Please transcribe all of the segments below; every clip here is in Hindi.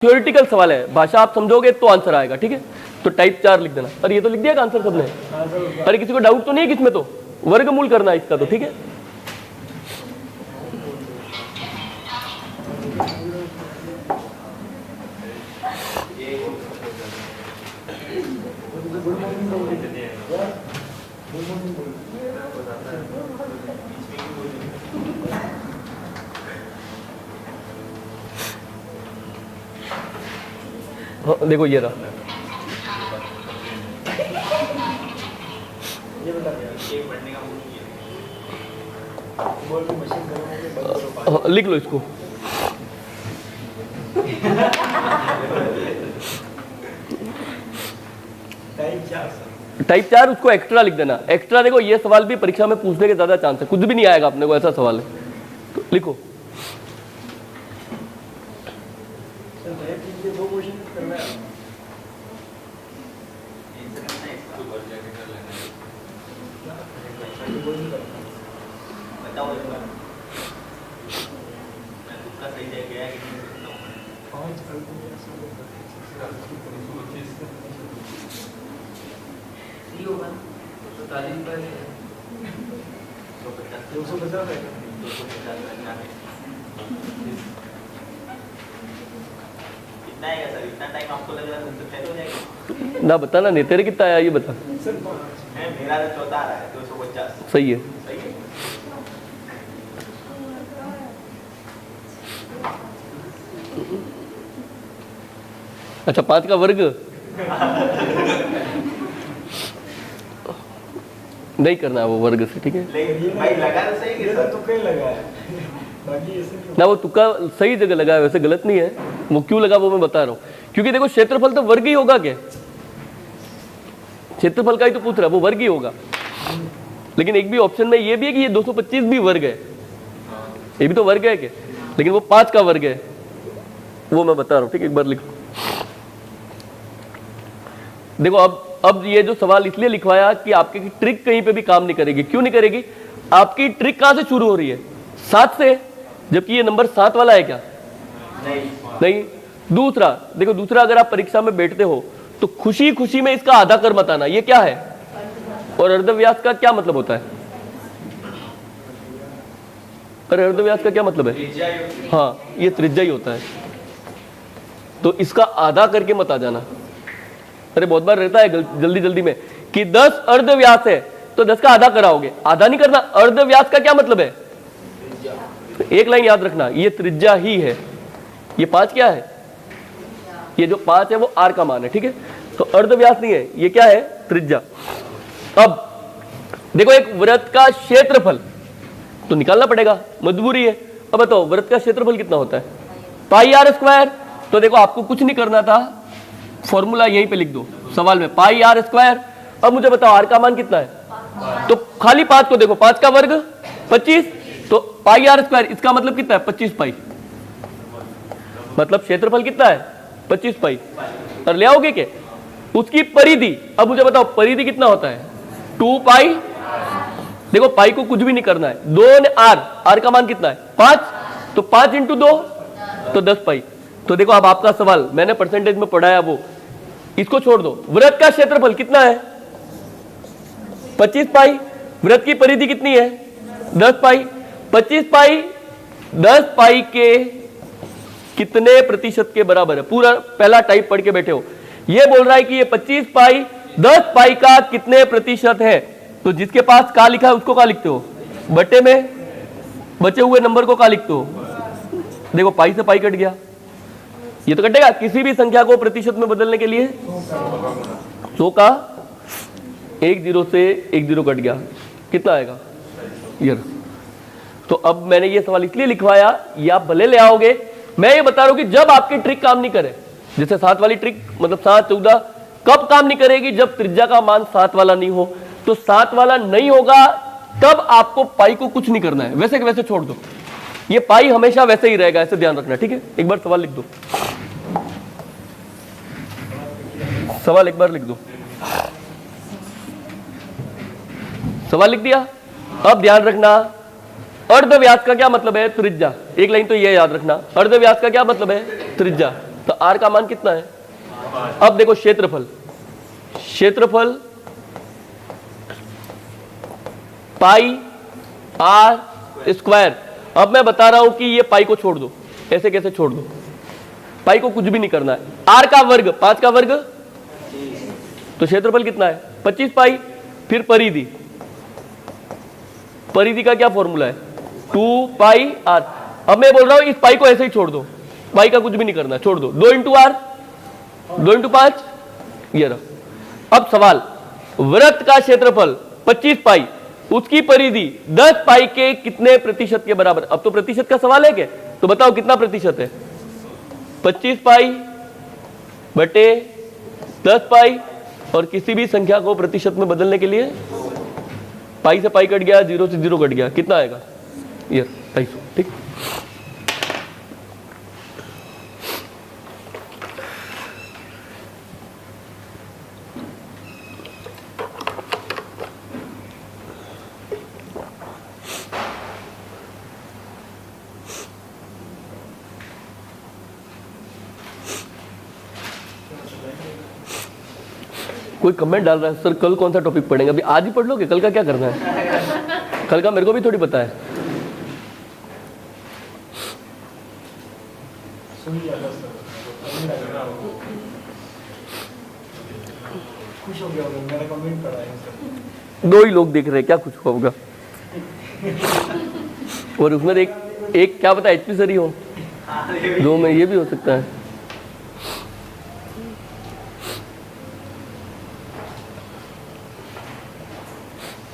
थ्योरेटिकल सवाल है, भाषा आप समझोगे तो आंसर आएगा, ठीक है। तो टाइप 4 लिख देना। अरे ये तो लिख दिया आंसर सबने। अरे किसी को डाउट तो नहीं है किसमें? तो वर्गमूल करना है इसका तो, ठीक है। हाँ, देखो ये रहा। लिख लो इसको। टाइप 4 उसको एक्स्ट्रा लिख देना। एक्स्ट्रा देखो ये सवाल भी परीक्षा में पूछने के ज्यादा चांस है, कुछ भी नहीं आएगा अपने को ऐसा सवाल है तो लिखो। ना बताना नहीं, तेरे कितना आया ये बता। मेरा तो 14 आ रहा है, 250। सही है। अच्छा 5 का वर्ग नहीं करना है वो वर्ग से, ठीक है। भाई लगा तो सही है, तो कहीं लगा है ना, वो तुक्का सही जगह लगा है, वैसे गलत नहीं है। वो क्यों लगा वो मैं बता रहा हूँ, क्योंकि देखो क्षेत्रफल तो वर्ग ही होगा। क्या क्षेत्रफल का ही तो पूछ रहा है, वो वर्ग ही होगा। लेकिन एक भी ऑप्शन में ये भी है कि ये 225 भी वर्ग है, ये भी तो वर्ग है क्या, लेकिन वो 5 का वर्ग है, वो मैं बता रहा हूँ, ठीक है। एक बार लिखो। देखो अब ये जो सवाल इसलिए लिखवाया कि आपकी ट्रिक कहीं पे भी काम नहीं करेगी। क्यों नहीं करेगी? आपकी ट्रिक कहां से शुरू हो रही है? 7 से, जबकि ये नंबर 7 वाला है क्या? नहीं। दूसरा देखो, दूसरा अगर आप परीक्षा में बैठते हो तो खुशी खुशी में इसका आधा कर मत आना। ये क्या है? और अर्धव्यास का क्या मतलब होता है? अरे अर्धव्यास का क्या मतलब है? हाँ, ये त्रिज्या ही होता है। तो इसका आधा करके मत आ जाना। अरे बहुत बार रहता है जल्दी जल्दी में कि 10 अर्धव्यास है तो 10 का आधा कराओगे, आधा नहीं करना। अर्धव्यास का क्या मतलब है? एक लाइन याद रखना, ये त्रिज्या ही है। ये 5 क्या है? ये जो 5 है वो r का मान है, ठीक है। तो अर्धव्यास नहीं है, ये क्या है? त्रिज्या। अब देखो एक वृत्त का क्षेत्रफल तो निकालना पड़ेगा, मजबूरी है। अब बताओ वृत्त का क्षेत्रफल कितना होता है? पाई r स्क्वायर। तो देखो आपको कुछ नहीं करना था, फॉर्मूला यहीं पे लिख दो सवाल में, पाई r स्क्वायर। अब मुझे बताओ r का मान कितना है? तो खाली 5 को देखो, 5 का वर्ग 25, तो पाई r स्क्वायर, इसका मतलब कितना है? 25 पाई। मतलब क्षेत्रफल कितना है? 25 पाई। और ले आओगे क्या उसकी परिधि? अब मुझे बताओ परिधि कितना होता है? 2 पाई। देखो पाई को कुछ भी नहीं करना है, 2 r का मान कितना है? 5। तो 5 इंटू 2 तो 10 पाई। तो देखो अब आपका सवाल मैंने परसेंटेज में पढ़ाया वो, इसको छोड़ दो। वृत्त का क्षेत्रफल कितना है? 25 पाई। वृत्त की परिधि कितनी है? 10 पाई। 25 पाई 10 पाई के कितने प्रतिशत के बराबर है? पूरा पहला टाइप पढ़ के बैठे हो। ये बोल रहा है कि ये 25 पाई 10 पाई का कितने प्रतिशत है। तो जिसके पास का लिखा है उसको का लिखते हो? बटे में बचे हुए नंबर को का लिखते हो? देखो पाई से पाई कट गया, ये तो कटेगा। किसी भी संख्या को प्रतिशत में बदलने के लिए 100 का 1 0 से 1 0 कट गया, कितना आएगा? ये। तो अब मैंने ये सवाल इसलिए लिखवाया, ये आप भले ले आओगे, मैं ये बता रहा हूं कि जब आपकी ट्रिक काम नहीं करे, जैसे 7 वाली ट्रिक, मतलब 7 14 कब काम नहीं करेगी? जब त्रिज्या का मान 7 वाला नहीं हो। तो 7 वाला नहीं होगा तब आपको पाई को कुछ नहीं करना है, वैसे के वैसे छोड़ दो। ये पाई हमेशा वैसे ही रहेगा, ऐसे ध्यान रखना, ठीक है। एक बार सवाल लिख दो, सवाल एक बार लिख दो। सवाल लिख दिया। अब ध्यान रखना, अर्धव्यास का क्या मतलब है? त्रिज्या। एक लाइन तो ये याद रखना, अर्धव्यास का क्या मतलब है? त्रिज्या। तो r का मान कितना है? अब देखो क्षेत्रफल, क्षेत्रफल पाई r स्क्वायर। अब मैं बता रहा हूं कि ये पाई को छोड़ दो, ऐसे कैसे छोड़ दो, पाई को कुछ भी नहीं करना है। r का वर्ग 5 का वर्ग, तो क्षेत्रफल कितना है? 25 पाई। फिर परिधि, परिधि का क्या फॉर्मूला है? 2 पाई r। अब मैं बोल रहा हूं इस पाई को ऐसे ही छोड़ दो, पाई का कुछ भी नहीं करना, छोड़ दो। 2 इंटू आर, 2 इंटू 5, ये रहा। अब सवाल, वृत्त का क्षेत्रफल 25 पाई, उसकी परिधि 10 पाई के कितने प्रतिशत के बराबर? अब तो प्रतिशत का सवाल है क्या? तो बताओ कितना प्रतिशत है? 25 पाई बटे 10 पाई, और किसी भी संख्या को प्रतिशत में बदलने के लिए पाई से पाई कट गया, 0 से 0 कट गया, कितना आएगा? ये 250। ठीक, कोई कमेंट डाल रहा है सर कल कौन सा टॉपिक पढ़ेंगे? अभी आज ही पढ़ लोगे, कल का क्या करना है? कल का मेरे को भी थोड़ी पता है। खुश हो गया होगा, मेरा कमेंट पढ़ा है सर। 2 ही लोग देख रहे हैं, क्या कुछ होगा? और उसमें एक क्या पता एचपी सर ही हो, 2 में ये भी हो सकता है।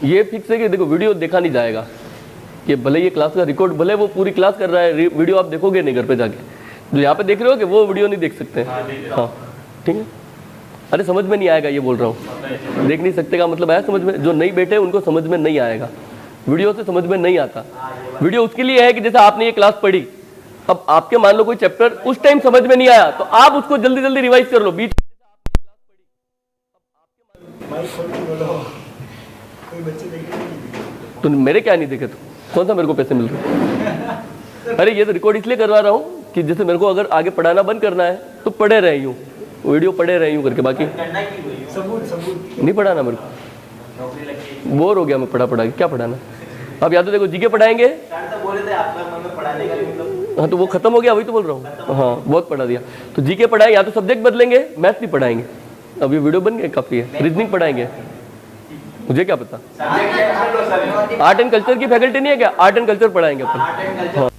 ये फिक्स है कि देखो वीडियो देखा नहीं जाएगा, ये भले ये क्लास का रिकॉर्ड, भले वो पूरी क्लास कर रहा है, वीडियो आप देखोगे नहीं घर पे जाके, जो यहाँ पे देख रहे हो कि वो वीडियो नहीं देख सकते। हाँ ठीक है। अरे समझ में नहीं आएगा, ये बोल रहा हूँ, देख नहीं सकते का मतलब आया समझ में? जो नहीं बैठे उनको समझ में नहीं आएगा, वीडियो से समझ में नहीं आता। वीडियो उसके लिए है कि जैसे आपने ये क्लास पढ़ी, अब आपके मान लो कोई चैप्टर उस टाइम समझ में नहीं आया, तो आप उसको जल्दी जल्दी रिवाइज कर लो। बीच कोई बच्चे देखे नहीं? तो मेरे क्या नहीं देखे, तो कौन सा मेरे को पैसे मिल रहे? अरे ये तो रिकॉर्ड इसलिए करवा रहा हूँ कि जैसे मेरे को अगर आगे पढ़ाना बंद करना है तो पढ़े रहे यूँ, वीडियो पढ़े रहे यूँ करके, बाकी सबूत नहीं पढ़ाना मेरे को। बोर हो गया मैं पढ़ा के, क्या पढ़ाना? अब या तो देखो जीके पढ़ाएंगे, हाँ तो वो खत्म हो गया, वही तो बोल रहा हूँ। हाँ बहुत पढ़ा दिया, तो जीके पढ़ाएंगे, या तो सब्जेक्ट बदलेंगे, मैथ्स नहीं पढ़ाएंगे। अब ये वीडियो बन गए काफी है, रीजनिंग पढ़ाएंगे, मुझे क्या पता। आर्ट एंड कल्चर की फैकल्टी नहीं है क्या? आर्ट एंड कल्चर पढ़ाएंगे अपन। हाँ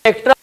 एक्स्ट्रा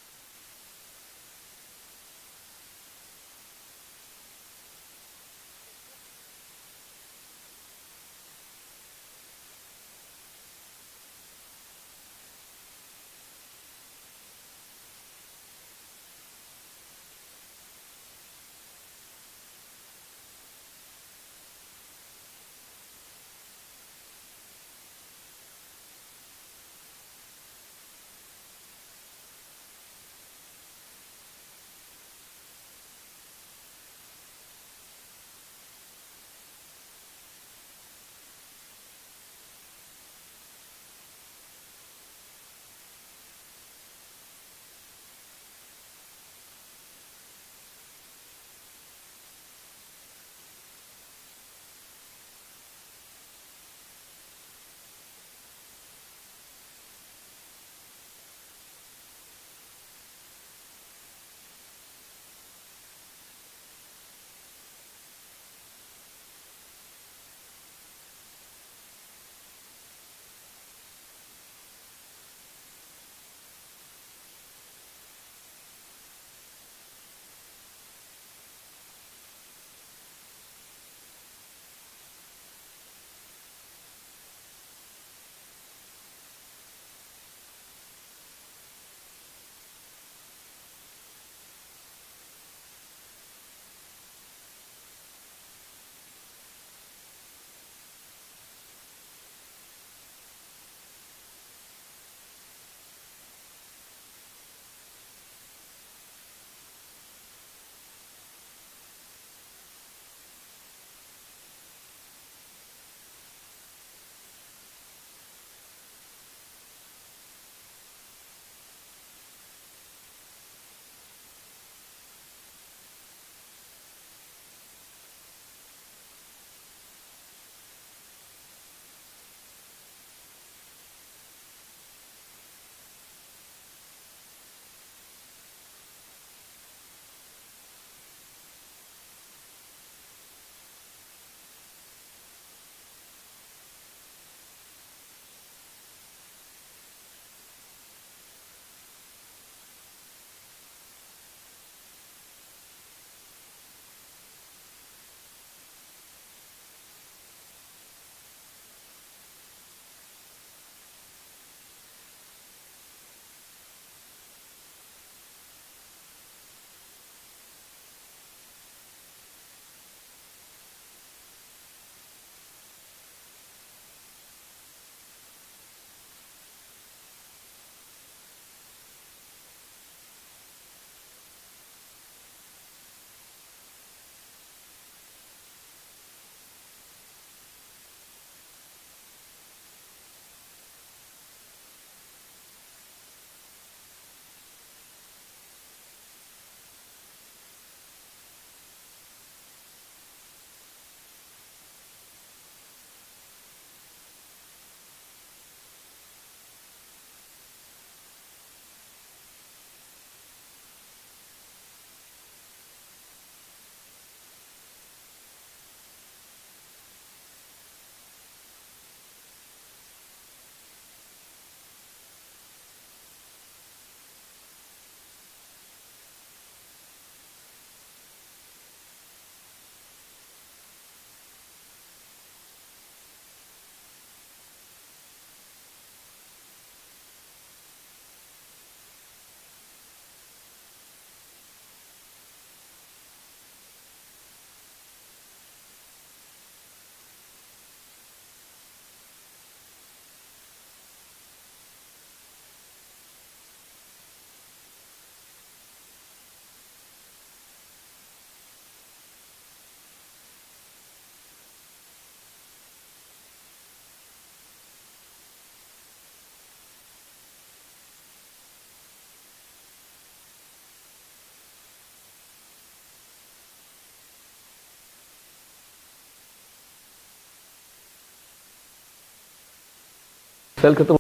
सेल खत्म।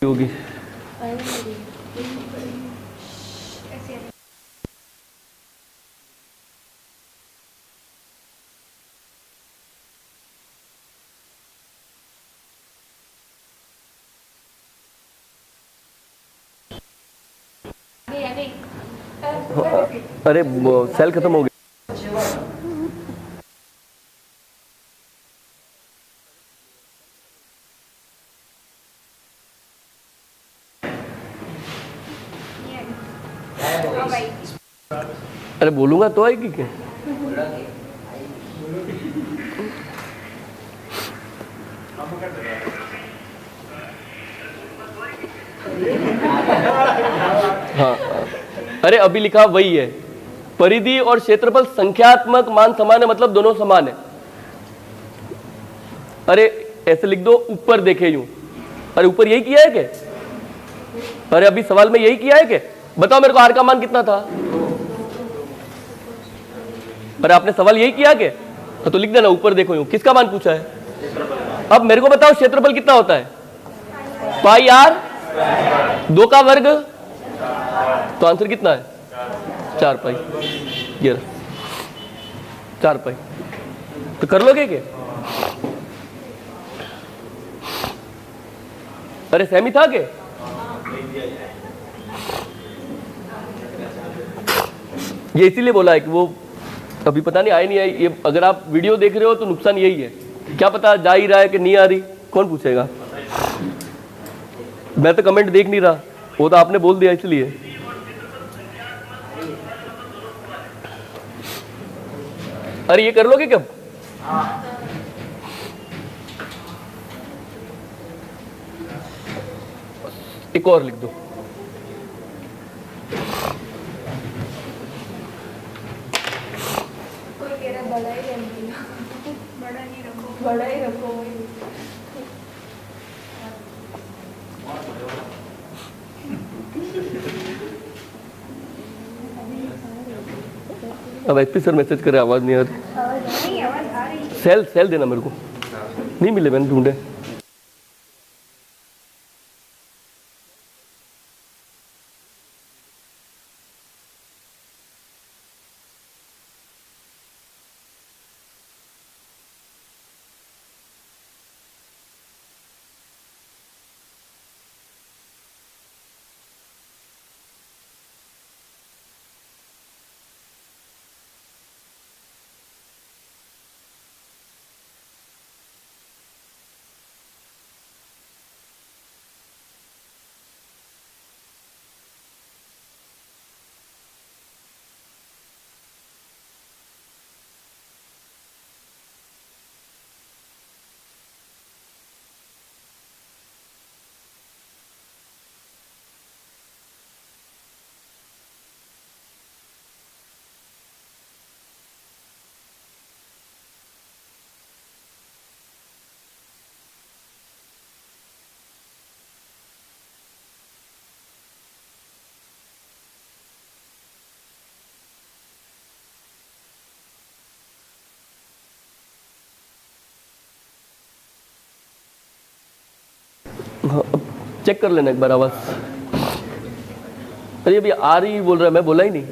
होगी अरे सेल खत्म हो गया। अरे बोलूंगा तो आएगी क्या? हाँ अरे अभी लिखा वही है, परिधि और क्षेत्रफल संख्यात्मक मान समान है, मतलब दोनों समान है। अरे ऐसे लिख दो, ऊपर देखे यूं। अरे ऊपर यही किया है क्या? अरे अभी सवाल में यही किया है क्या? बताओ मेरे को आर का मान कितना था? अरे आपने सवाल यही किया क्या? तो लिख देना ऊपर देखो यूं। किसका मान पूछा है? अब मेरे को बताओ क्षेत्रफल कितना होता है? पाई आर, 2 का वर्ग, तो आंसर कितना है? 4 पाई। ये 4 पाई। तो कर लोगे क्या? अरे सहमी था क्या? ये इसीलिए बोला है कि वो अभी पता नहीं आई नहीं आई। ये अगर आप वीडियो देख रहे हो तो नुकसान यही है, क्या पता जा ही रहा है कि नहीं आ रही, कौन पूछेगा? मैं तो कमेंट देख नहीं रहा, वो तो आपने बोल दिया इसलिए। अरे ये कर लोगे क्या? एक और लिख दो। बड़ा ही रखो। अब एचपी सर मैसेज करे, आवाज नहीं आ रही। सेल देना मेरे को, नहीं मिले, मैंने ढूंढे। हाँ, अब चेक कर लेना एक बार आवाज। अरे अभी आ रही बोल रहा है, मैं बोला ही नहीं।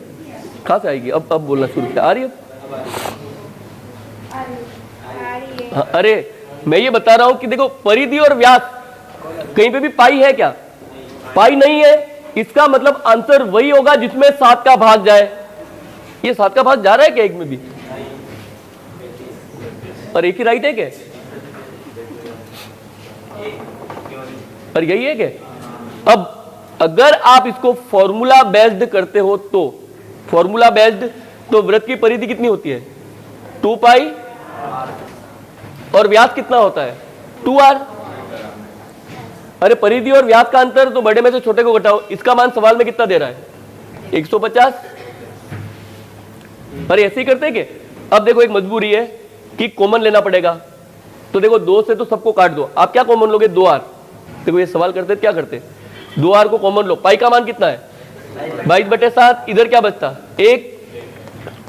कहाँ से आएगी? अब बोलना शुरू किया। आ रही है? हाँ, अरे मैं ये बता रहा हूं कि देखो, परिधि और व्यास कहीं पे भी पाई है क्या? पाई नहीं है। इसका मतलब आंसर वही होगा जिसमें 7 का भाग जाए। ये 7 का भाग जा रहा है क्या एक में भी? और एक ही राइट है क्या? पर यही है क्या? अब अगर आप इसको फॉर्मूला बेस्ड करते हो तो फॉर्मूला बेस्ड तो वृत्त की परिधि कितनी होती है? 2 पाई, और व्यास कितना होता है? 2r। अरे परिधि और व्यास का अंतर तो बड़े में से छोटे को घटाओ। इसका मान सवाल में कितना दे रहा है? 150। अरे ऐसे ही करते हैं क्या? अब देखो एक मजबूरी है, कि कॉमन लेना पड़ेगा। तो देखो 2 से तो सबको काट दो, आप क्या कॉमन लोगे? 2r। देखो ये सवाल करते क्या करते, 2r को कॉमन लो, पाई का मान कितना है 22/7, इधर क्या बचता 1,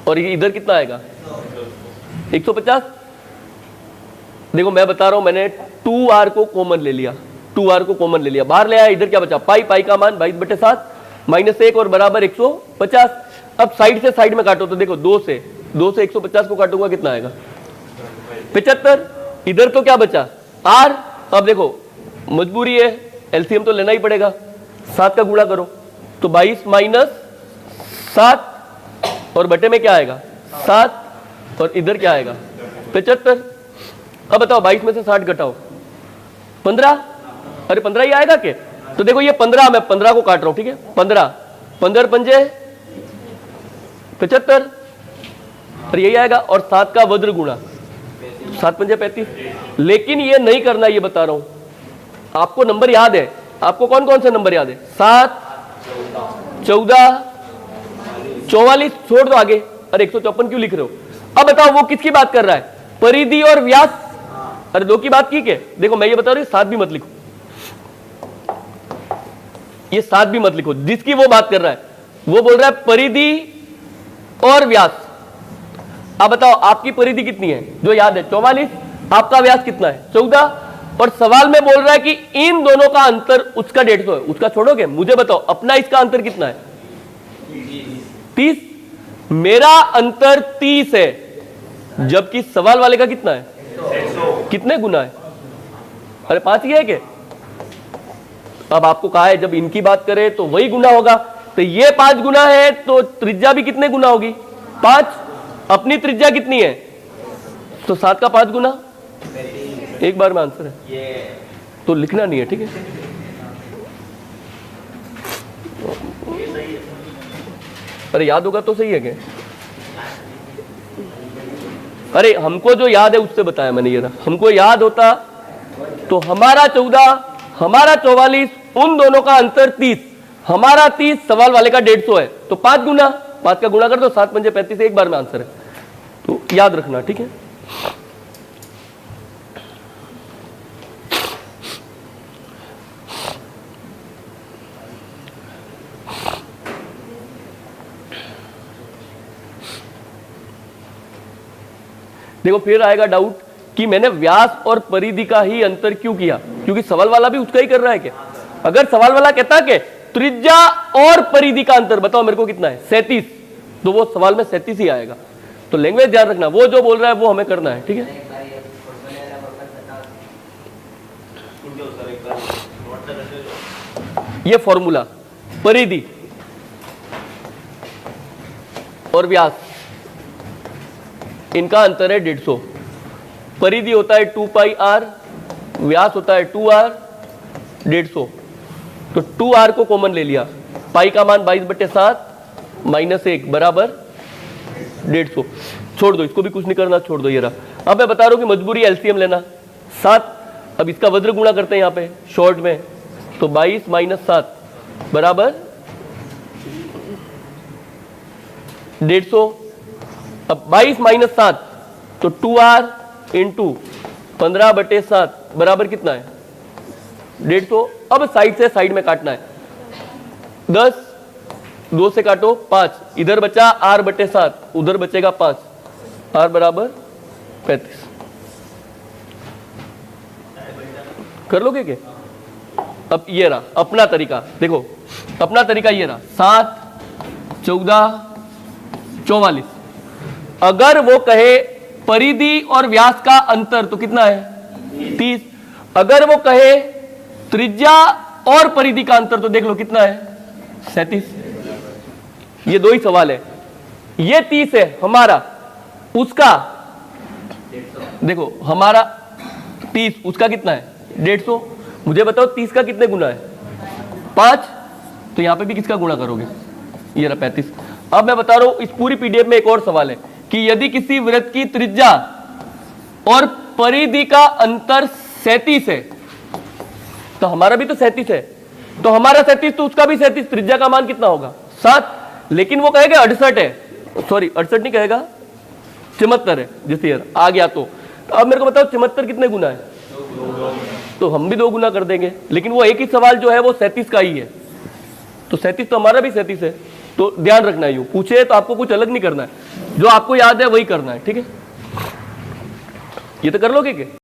और ये इधर कितना आएगा 150। देखो मैं बता रहा हूं, मैंने 2r को कॉमन ले लिया, 2r को कॉमन ले लिया, बाहर ले आया, इधर क्या बचा पाई, पाई का मान 22/7 -1 और बराबर 150। अब साइड से साइड में काटो तो देखो 2 से 150 को काटूंगा कितना आएगा 75। इधर तो क्या बचा r। अब देखो मजबूरी है, एलसीएम तो लेना ही पड़ेगा, 7 का गुणा करो तो 22 - 7 और बटे में क्या आएगा 7 और इधर क्या आएगा 75। अब बताओ 22 में से 60 घटाओ 15, अरे 15 ही आएगा क्या? तो देखो ये 15, मैं 15 को काट रहा हूं, ठीक है 15 पंजे 75 और यही आएगा, और 7 का वज्र गुणा 7 पंजे 35। लेकिन ये नहीं करना, ये बता रहा हूं, आपको नंबर याद है, आपको कौन कौन से नंबर याद है 7, 14, 44, छोड़ दो आगे, अरे 154 क्यों लिख रहे हो? अब बताओ वो किसकी बात कर रहा है, परिधि और व्यास, अरे 2 की बात की क्या? देखो मैं ये बता रहा हूं 7 भी मत लिखो, ये 7 भी मत लिखो, जिसकी वो बात कर रहा है वो बोल रहा है परिधि और व्यास। अब बताओ आपकी परिधि कितनी है जो याद है 44, आपका व्यास कितना है 14, और सवाल में बोल रहा है कि इन दोनों का अंतर उसका 150 है, उसका छोड़ोगे, मुझे बताओ अपना इसका अंतर कितना है 30, मेरा अंतर 30 है, जबकि सवाल वाले का कितना है 100। कितने गुना है, अरे 5 ही है क्या? अब आपको कहा है जब इनकी बात करें तो वही गुना होगा, तो ये 5 गुना है तो त्रिज्या भी कितने गुना होगी 5, अपनी त्रिज्या कितनी है तो 7 का 5 गुना, एक बार में आंसर है, तो लिखना नहीं है, ठीक है। अरे याद होगा तो सही है क्या? अरे हमको जो याद है उससे बताया मैंने, ये रहा, हमको याद होता तो हमारा 14, हमारा 44, उन दोनों का अंतर 30, हमारा 30, सवाल वाले का 150 है, तो 5 गुना, 5 का गुणा कर दो 7 पंजे 35, एक बार में आंसर है, तो याद रखना, ठीक है। देखो फिर आएगा डाउट कि मैंने व्यास और परिधि का ही अंतर क्यों किया, क्योंकि सवाल वाला भी उसका ही कर रहा है क्या? अगर सवाल वाला कहता कि त्रिज्या और परिधि का अंतर बताओ मेरे को कितना है 37, तो वो सवाल में 37 ही आएगा। तो लैंग्वेज ध्यान रखना, वो जो बोल रहा है वो हमें करना है, ठीक है। ये फॉर्मूला परिधि और व्यास, इनका अंतर है 150, परिधि होता है 2πr, व्यास होता है 2r, 150, तो 2r को कॉमन ले लिया, पाई का मान 22/7 -1 बराबर 150, छोड़ दो इसको भी कुछ नहीं करना, छोड़ दो, ये रहा। अब मैं बता रहा हूं कि मजबूरी एलसीएम लेना 7, अब इसका वज्र गुणा करते हैं यहाँ पे शॉर्ट में, तो 22 - 7 बराबर 150, अब 22 - 7 तो 2r इंटू 15/7 बराबर कितना है 150। अब साइड से साइड में काटना है, 10, 2 से काटो 5, इधर बचा r/7, उधर बचेगा 5, r बराबर 35, कर लोगे क्या? अब ये रहा अपना तरीका, देखो अपना तरीका ये रहा 7, 14, 44, अगर वो कहे परिधि और व्यास का अंतर तो कितना है 30, अगर वो कहे त्रिज्या और परिधि का अंतर तो देख लो कितना है 37, ये 2 ही सवाल है, ये 30 है हमारा, उसका देखो हमारा 30, उसका कितना है 150, मुझे बताओ 30 का कितने गुना है 5, तो यहां पे भी किसका गुणा करोगे, ये रहा 35। अब मैं बता रहा हूं इस पूरी पीडीएफ में एक और सवाल है कि यदि किसी वृत्त की त्रिज्या और परिधि का अंतर 37 है, तो हमारा भी तो 37 है, तो हमारा 37 तो उसका भी 37, त्रिज्या का मान कितना होगा 7, लेकिन वो कहेगा 68 है, सॉरी 68 नहीं कहेगा 74 है, जैसे यार आ गया तो अब मेरे को बताओ 74 कितने गुना है? तो हम भी 2 गुना कर देंगे, लेकिन वो एक ही सवाल जो है वो 37 का ही है, तो 37 तो हमारा भी 37 है। तो ध्यान रखना है, यूं पूछे तो आपको कुछ अलग नहीं करना है, जो आपको याद है वही करना है, ठीक है? ये तो कर लोगे क्या?